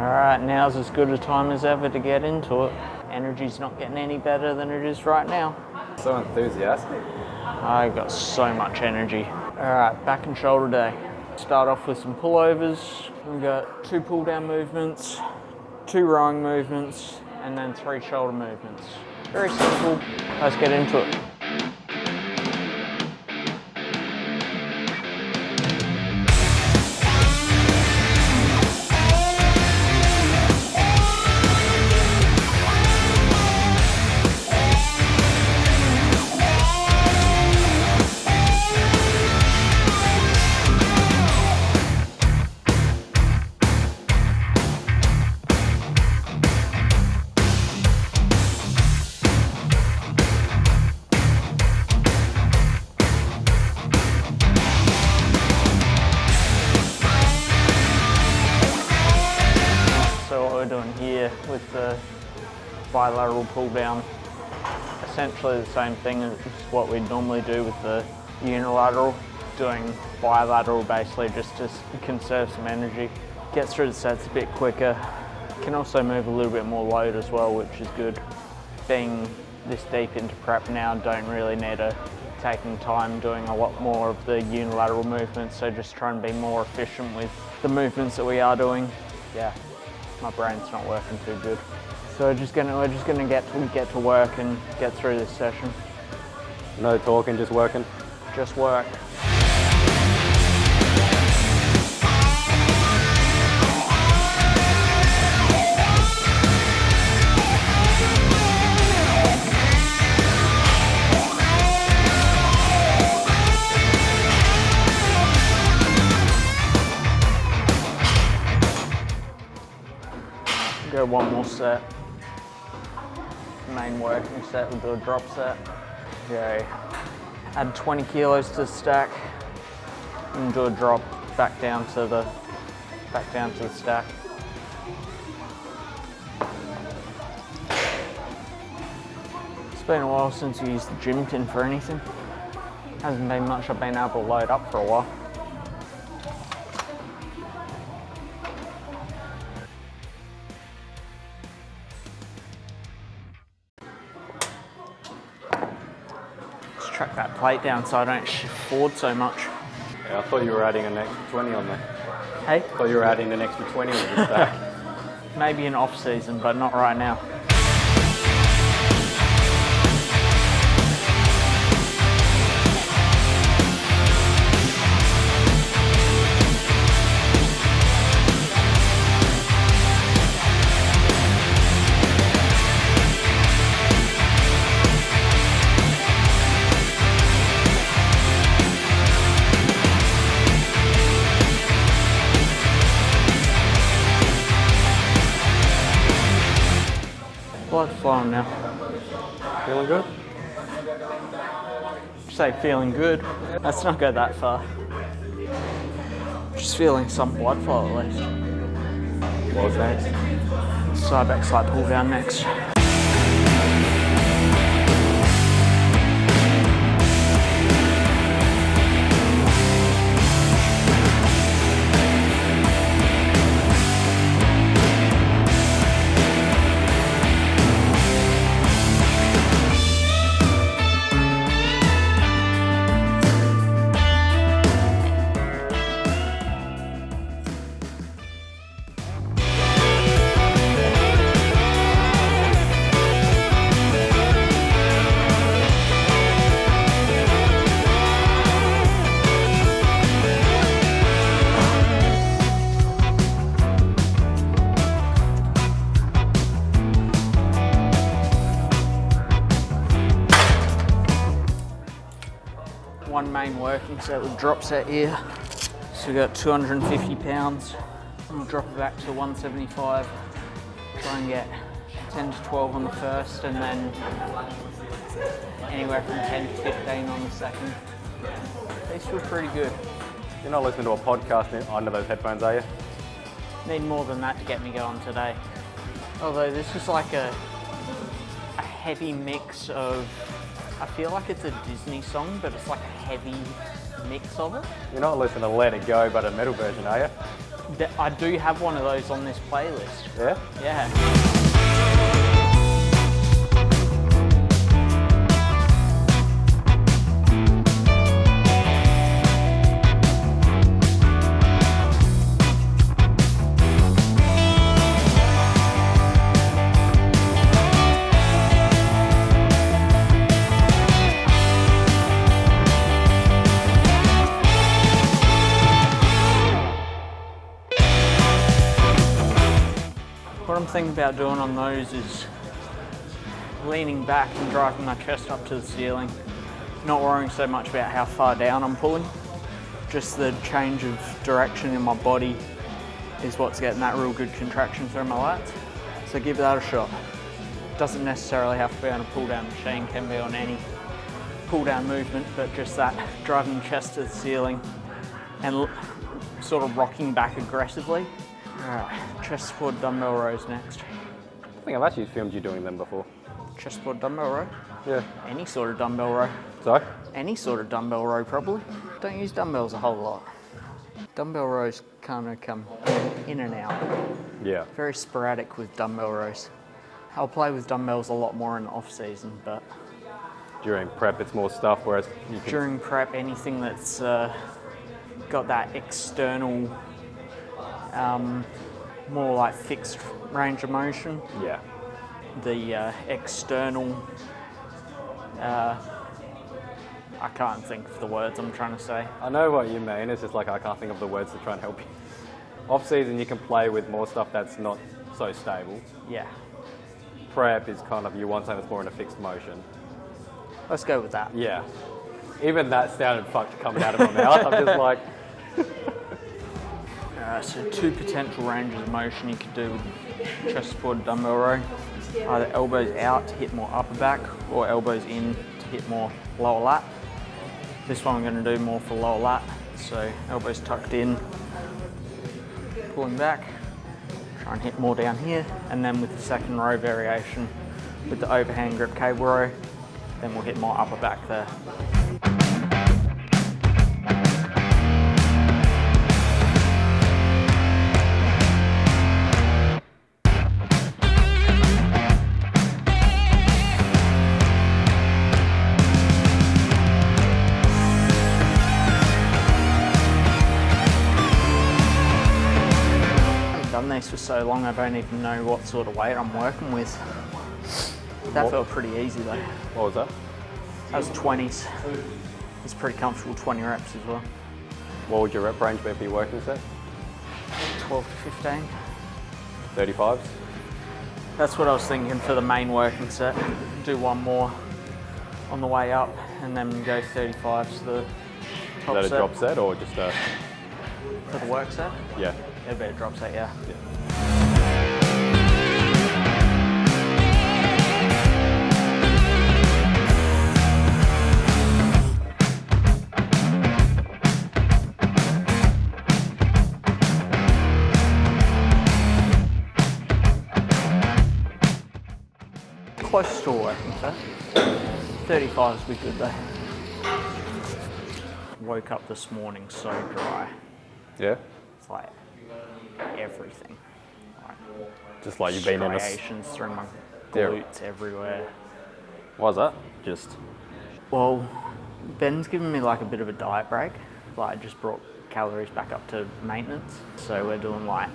Alright, now's as good a time as ever to get into it. Energy's not getting any better than it is right now. So enthusiastic. I got so much energy. Alright, back and shoulder day. Start off with some pullovers. We've got 2 pull down movements, 2 rowing movements, and then 3 shoulder movements. Very simple. Let's get into it. Doing here with the bilateral pull down, essentially the same thing as what we'd normally do with the unilateral. Doing bilateral basically just to conserve some energy, get through the sets a bit quicker. Can also move a little bit more load as well, which is good. Being this deep into prep now, don't really need to taking time doing a lot more of the unilateral movements, so just trying to be more efficient with the movements that we are doing. Yeah. My brain's not working too good. So we're just gonna get to work and get through this session. No talking, just working? Just work. Go one more set. Main working set, we'll do a drop set. Okay. Add 20 kilos to the stack and do a drop back down to the stack. It's been a while since we used the gym tin for anything. Hasn't been much I've been able to load up for a while. Track that plate down so I don't shift forward so much. Yeah, I thought you were adding an extra 20 on there. Hey? I thought you were adding an extra 20 on the stack. Maybe in off season, but not right now. Blood's flowing now. Feeling good? Say feeling good. Let's not go that far. Just feeling some blood flow at least. What's next? Side back side pull down next. One main working set with drop set here. So we've got 250 pounds. We'll drop it back to 175. Try and get 10 to 12 on the first, and then anywhere from 10 to 15 on the second. These feel pretty good. You're not listening to a podcast under those headphones, are you? Need more than that to get me going today. Although this is like a heavy mix of, I feel like it's a Disney song, but it's like a heavy mix of it. You're not listening to Let It Go, but a metal version, are you? I do have one of those on this playlist. Yeah? Yeah. What I'm thinking about doing on those is leaning back and driving my chest up to the ceiling, not worrying so much about how far down I'm pulling. Just the change of direction in my body is what's getting that real good contraction through my lats. So give that a shot. Doesn't necessarily have to be on a pull-down machine, can be on any pull-down movement, but just that driving the chest to the ceiling and sort of rocking back aggressively. Alright, chest squat dumbbell rows next. I think I've actually filmed you doing them before. Chest squat dumbbell row? Yeah. Any sort of dumbbell row. Sorry? Any sort of dumbbell row, probably. Don't use dumbbells a whole lot. Dumbbell rows kind of come in and out. Yeah. Very sporadic with dumbbell rows. I'll play with dumbbells a lot more in the off season, but During prep, it's more stuff, whereas you can... during prep, anything that's got that external, more like fixed range of motion. Yeah. The external, I can't think of the words I'm trying to say. I know what you mean, it's just like I can't think of the words to try and help you. Off season, you can play with more stuff that's not so stable. Yeah, Prep is kind of, you want something that's more in a fixed motion. let's go with that. Yeah. Even that sounded fucked coming out of my mouth. I'm just like... So two potential ranges of motion you could do with chest support dumbbell row. Either elbows out to hit more upper back or elbows in to hit more lower lat. This one I'm going to do more for lower lat. So elbows tucked in, pulling back, try and hit more down here, and then with the second row variation with the overhand grip cable row, then we'll hit more upper back there. Done these for so long I don't even know what sort of weight I'm working with. That felt pretty easy though. What was that? That was 20s. It's pretty comfortable 20 reps as well. What would your rep range be for your working set? 12 to 15. 35s? That's what I was thinking for the main working set. Do one more on the way up and then go 35s to the top set. Is that a drop set or just a... For the work set? Yeah. It'd be a drop set, yeah. Close to a working set. 35s would be good though. Woke up this morning so dry. Yeah? It's like everything. Like Just like you've been in a... striations through my Yeah. glutes everywhere. What was that? Just... Well, Ben's given me like a bit of a diet break. Like I just brought calories back up to maintenance. So we're doing like,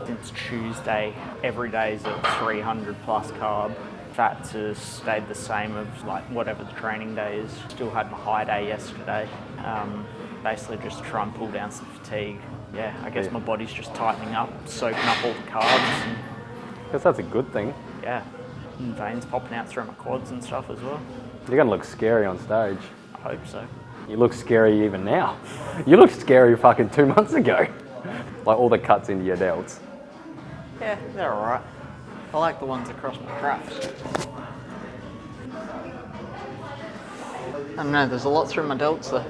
since Tuesday, every day's at 300 plus carb. Fats has stayed the same of like whatever the training day is. Still had my high day yesterday. Basically just try and pull down some fatigue. Yeah, I guess my body's just tightening up, soaking up all the carbs. And, I guess that's a good thing. yeah, and veins popping out through my quads and stuff as well. You're going to look scary on stage. I hope so. You look scary even now. You looked scary fucking 2 months ago. Like all the cuts into your delts. Yeah, they're alright. I like the ones across my traps. I don't know, there's a lot through my delts though.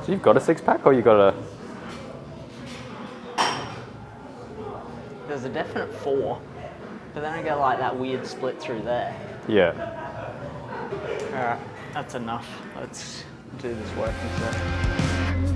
So you've got a six pack or you got a... There's a definite 4, but then I get like that weird split through there. Yeah. Alright, that's enough. Let's do this working set.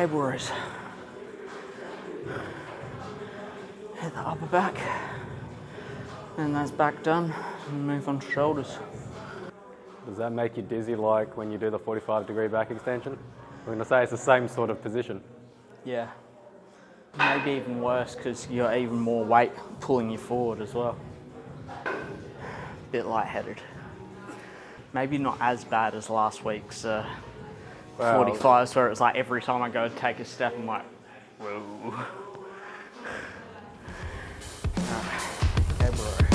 cable raise. Hit the upper back, and that's back done, and move on to shoulders. Does that make you dizzy like when you do the 45-degree back extension? I'm going to say it's the same sort of position. Yeah. Maybe even worse because you got even more weight pulling you forward as well. Bit lightheaded. Maybe not as bad as last week's 45s where it was like every time I go to take a step I'm like, whoa. Cable raise.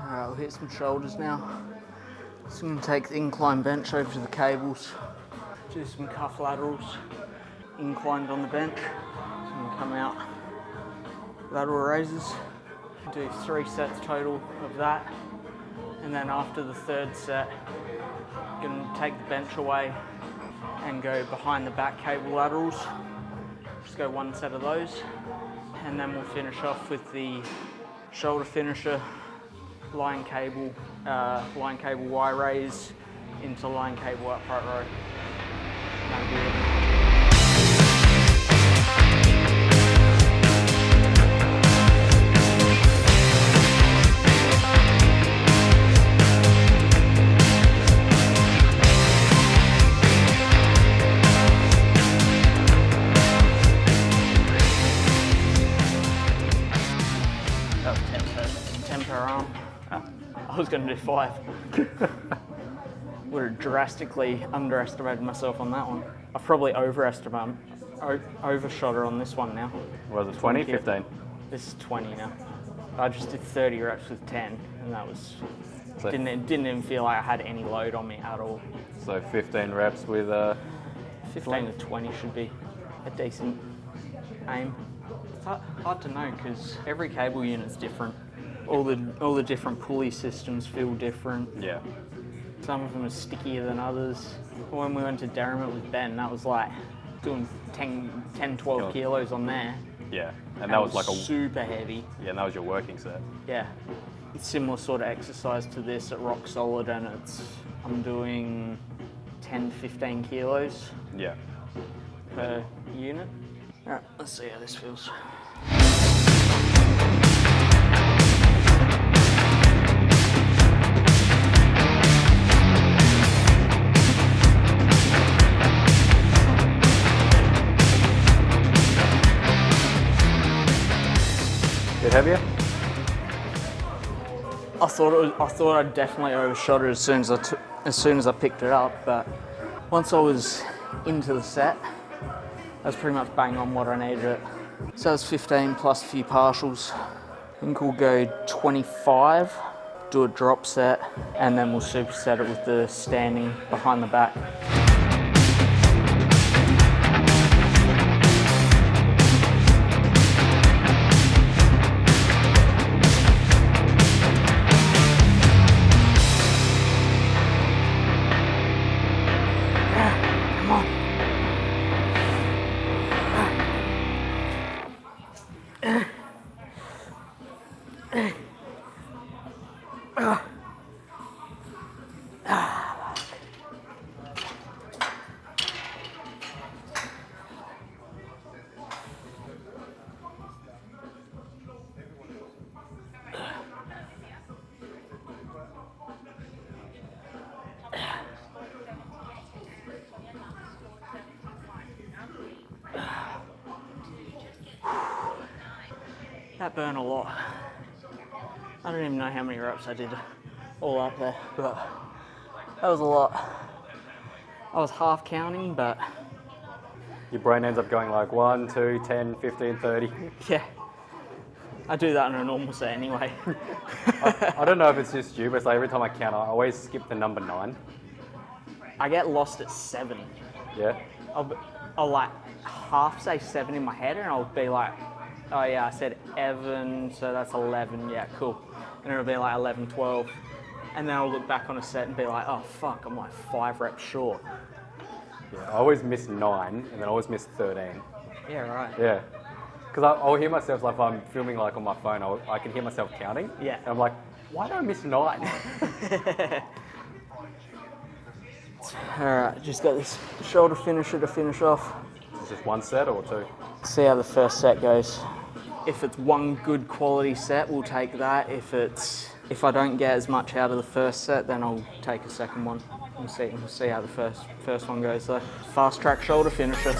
Alright, we'll hit some shoulders now. So I'm going to take the incline bench over to the cables, do some cuff laterals, inclined on the bench. So I'm going to come out, lateral raises, do 3 sets total of that. And then after the 3rd set, I'm going to take the bench away and go behind the back cable laterals. Just go 1 set of those. And then we'll finish off with the shoulder finisher, line cable Y raise into line cable upright row. That'll be it. That was 10 per arm. I was going to do 5. Would have drastically underestimated myself on that one. I've probably overshot her on this one now. Was it 20, 15? This is 20 now. I just did 30 reps with 10, and that was didn't even feel like I had any load on me at all. So 15 reps with 15 to 20 should be a decent aim. It's hard to know because every cable unit's different. All the different pulley systems feel different. Yeah. Some of them are stickier than others. When we went to Derrimut with Ben, that was like doing 10, 12 kilos on there. Yeah, and that was like super heavy. Yeah, and that was your working set. Yeah, it's similar sort of exercise to this at Rock Solid, and I'm doing 10 to 15 kilos. Yeah. Per unit. All right, let's see how this feels. Bit heavier? I thought I'd definitely overshot it as soon as I picked it up, but once I was into the set, I was pretty much bang on what I needed it. So it was 15 plus a few partials. I think we'll go 25, do a drop set, and then we'll superset it with the standing behind the back. That burned a lot. I don't even know how many reps I did all up there, but that was a lot. I was half counting, but Your brain ends up going like 1, 2, 10, 15, 30. yeah. I do that on a normal set anyway. I don't know if it's just you, but it's like every time I count, I always skip the number 9. I get lost at 7. Yeah? I'll like half say 7 in my head, and I'll be like, oh yeah, I said Evan, so that's 11, yeah, cool. And it'll be like 11, 12. And then I'll look back on a set and be like, oh fuck, I'm like 5 reps short. Yeah, I always miss 9, and then I always miss 13. Yeah, right. Yeah. Because I'll hear myself, like if I'm filming like on my phone, I can hear myself counting. Yeah. And I'm like, why do I miss 9? Alright, just got this shoulder finisher to finish off. Is this 1 set or 2? See how the first set goes. If it's one good quality set, we'll take that. If I don't get as much out of the first set, then I'll take a second one. We'll see how the first one goes though. Fast track shoulder finisher.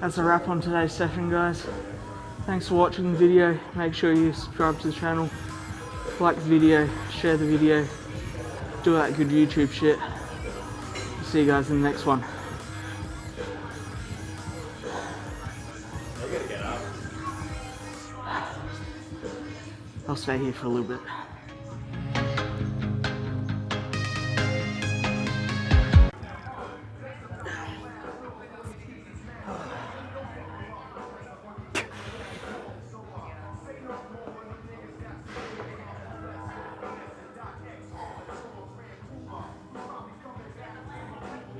That's a wrap on today's session, guys. Thanks for watching the video. Make sure you subscribe to the channel, like the video, share the video, do that good YouTube shit. See you guys in the next one. I'll stay here for a little bit.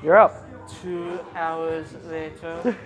You're up. 2 hours later.